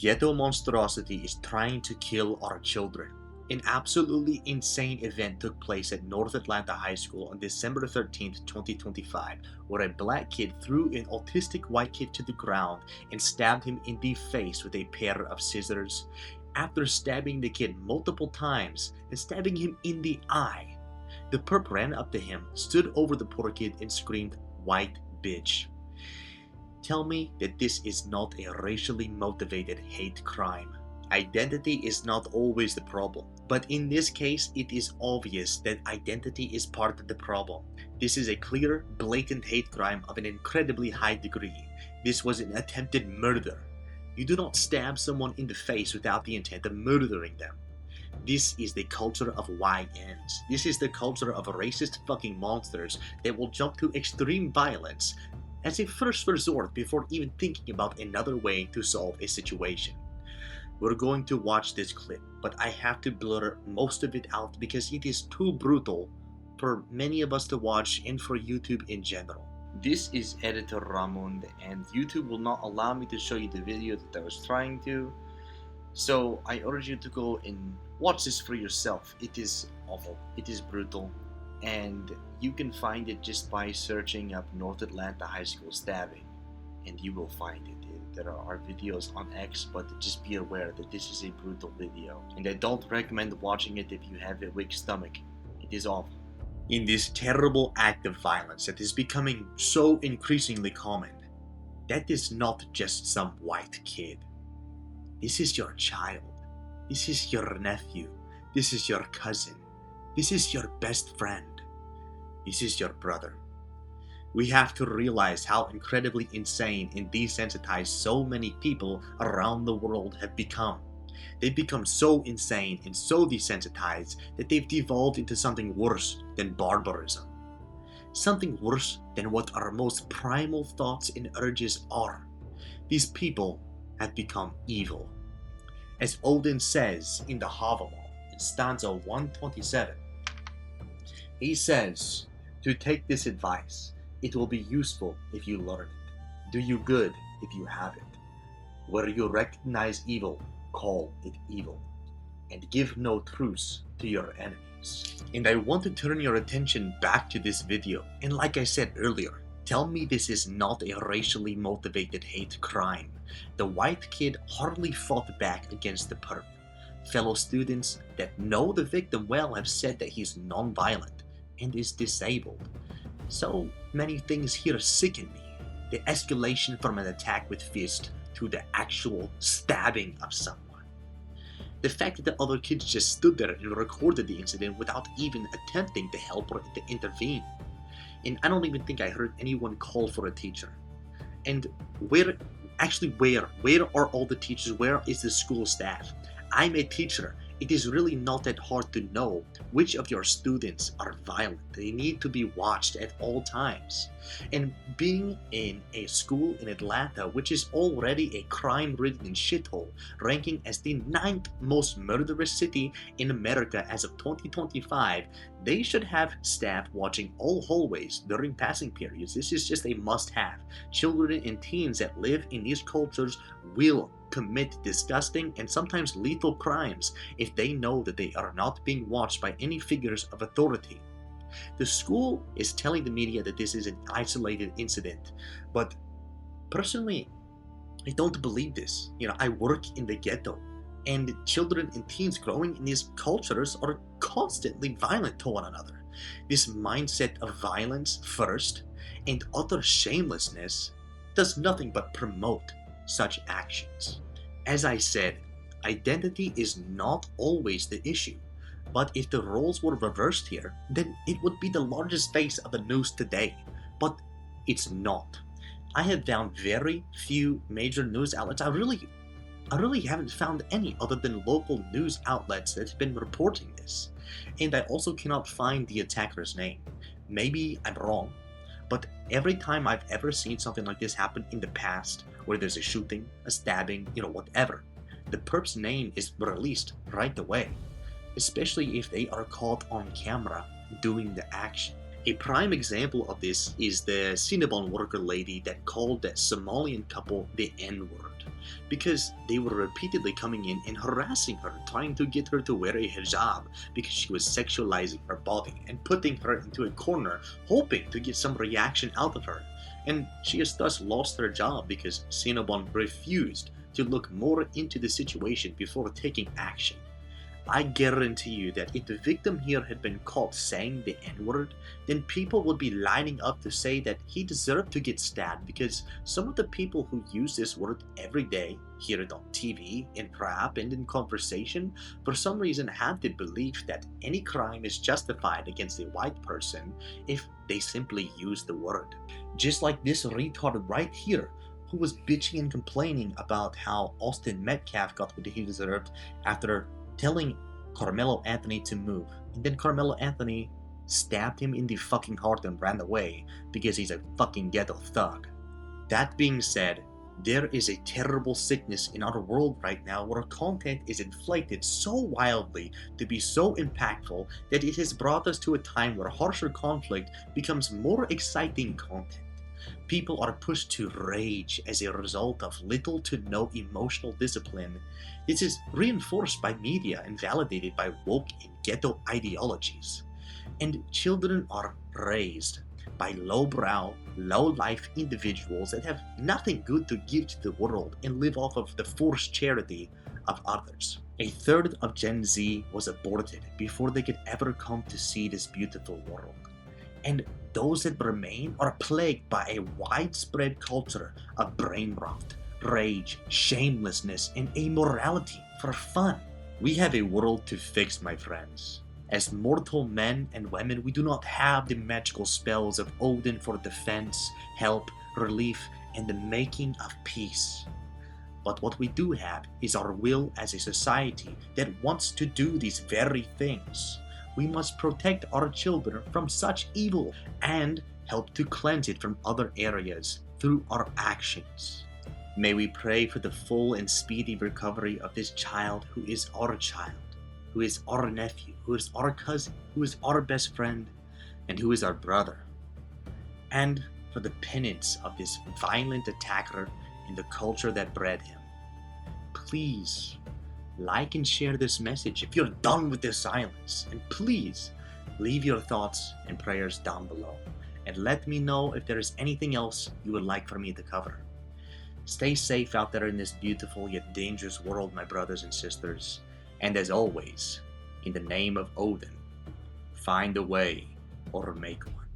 Ghetto monstrosity is trying to kill our children. An absolutely insane event took place at North Atlanta High School on December 13th, 2025, where a black kid threw an autistic white kid to the ground and stabbed him in the face with a pair of scissors. After stabbing the kid multiple times and stabbing him in the eye, the perp ran up to him, stood over the poor kid, and screamed, "White bitch." Tell me that this is not a racially motivated hate crime. Identity is not always the problem, but in this case it is obvious that identity is part of the problem. This is a clear, blatant hate crime of an incredibly high degree. This was an attempted murder. You do not stab someone in the face without the intent of murdering them. This is the culture of YNs. This is the culture of racist fucking monsters that will jump to extreme violence as a first resort before even thinking about another way to solve a situation. We're going to watch this clip, but I have to blur most of it out because it is too brutal for many of us to watch and for YouTube in general. This is editor Ramon, and YouTube will not allow me to show you the video that I was trying to, so I urge you to go and watch this for yourself. It is awful, it is brutal, and you can find it just by searching up North Atlanta High School stabbing, and you will find it. There are videos on X, but just be aware that this is a brutal video, and I don't recommend watching it if you have a weak stomach. It is awful. In this terrible act of violence that is becoming so increasingly common, that is not just some white kid. This is your child. This is your nephew. This is your cousin. This is your best friend. This is your brother. We have to realize how incredibly insane and desensitized so many people around the world have become. They've become so insane and so desensitized that they've devolved into something worse than barbarism. Something worse than what our most primal thoughts and urges are. These people have become evil. As Odin says in the Havamal, in stanza 127, he says, "To take this advice, it will be useful if you learn it. Do you good if you have it. Where you recognize evil, call it evil, and give no truce to your enemies." And I want to turn your attention back to this video, and like I said earlier, tell me this is not a racially motivated hate crime. The white kid hardly fought back against the perp. Fellow students that know the victim well have said that he's non-violent and is disabled. So many things here sicken me. The escalation from an attack with fist to the actual stabbing of someone. The fact that the other kids just stood there and recorded the incident without even attempting to help or to intervene. And I don't even think I heard anyone call for a teacher. And where are all the teachers? Where is the school staff? I'm a teacher. It is really not that hard to know which of your students are violent. They need to be watched at all times. And being in a school in Atlanta, which is already a crime-ridden shithole, ranking as the 9th most murderous city in America as of 2025, they should have staff watching all hallways during passing periods. This is just a must-have. Children and teens that live in these cultures will commit disgusting and sometimes lethal crimes if they know that they are not being watched by any figures of authority. The school is telling the media that this is an isolated incident, but personally, I don't believe this. I work in the ghetto, and children and teens growing in these cultures are constantly violent to one another. This mindset of violence first and utter shamelessness does nothing but promote such actions. As I said, identity is not always the issue, but if the roles were reversed here, then it would be the largest face of the news today, but it's not. I have found very few major news outlets. I really haven't found any other than local news outlets that have been reporting this, and I also cannot find the attacker's name. Maybe I'm wrong, but every time I've ever seen something like this happen in the past, where there's a shooting, a stabbing, whatever, the perp's name is released right away, especially if they are caught on camera doing the action. A prime example of this is the Cinnabon worker lady that called that Somalian couple the N-word. out, because they were repeatedly coming in and harassing her, trying to get her to wear a hijab because she was sexualizing her body and putting her into a corner, hoping to get some reaction out of her. And she has thus lost her job because Cinnabon refused to look more into the situation before taking action. I guarantee you that if the victim here had been caught saying the N-word, then people would be lining up to say that he deserved to get stabbed, because some of the people who use this word every day, hear it on TV, in rap, and in conversation, for some reason have the belief that any crime is justified against a white person if they simply use the word. Just like this retard right here, who was bitching and complaining about how Austin Metcalf got what he deserved after telling Carmelo Anthony to move, and then Carmelo Anthony stabbed him in the fucking heart and ran away because he's a fucking ghetto thug. That being said, there is a terrible sickness in our world right now where content is inflated so wildly to be so impactful that it has brought us to a time where harsher conflict becomes more exciting content. People are pushed to rage as a result of little to no emotional discipline. This is reinforced by media and validated by woke and ghetto ideologies. And children are raised by lowbrow, low-life individuals that have nothing good to give to the world and live off of the forced charity of others. A third of Gen Z was aborted before they could ever come to see this beautiful world. And those that remain are plagued by a widespread culture of brain rot, rage, shamelessness, and amorality for fun. We have a world to fix, my friends. As mortal men and women, we do not have the magical spells of Odin for defense, help, relief, and the making of peace. But what we do have is our will as a society that wants to do these very things. We must protect our children from such evil and help to cleanse it from other areas through our actions. May we pray for the full and speedy recovery of this child who is our child, who is our nephew, who is our cousin, who is our best friend, and who is our brother. And for the penance of this violent attacker and the culture that bred him. Please like and share this message if you're done with this silence, and please leave your thoughts and prayers down below, and let me know if there is anything else you would like for me to cover. Stay safe out there in this beautiful yet dangerous world, my brothers and sisters, and as always, in the name of Odin, find a way or make one.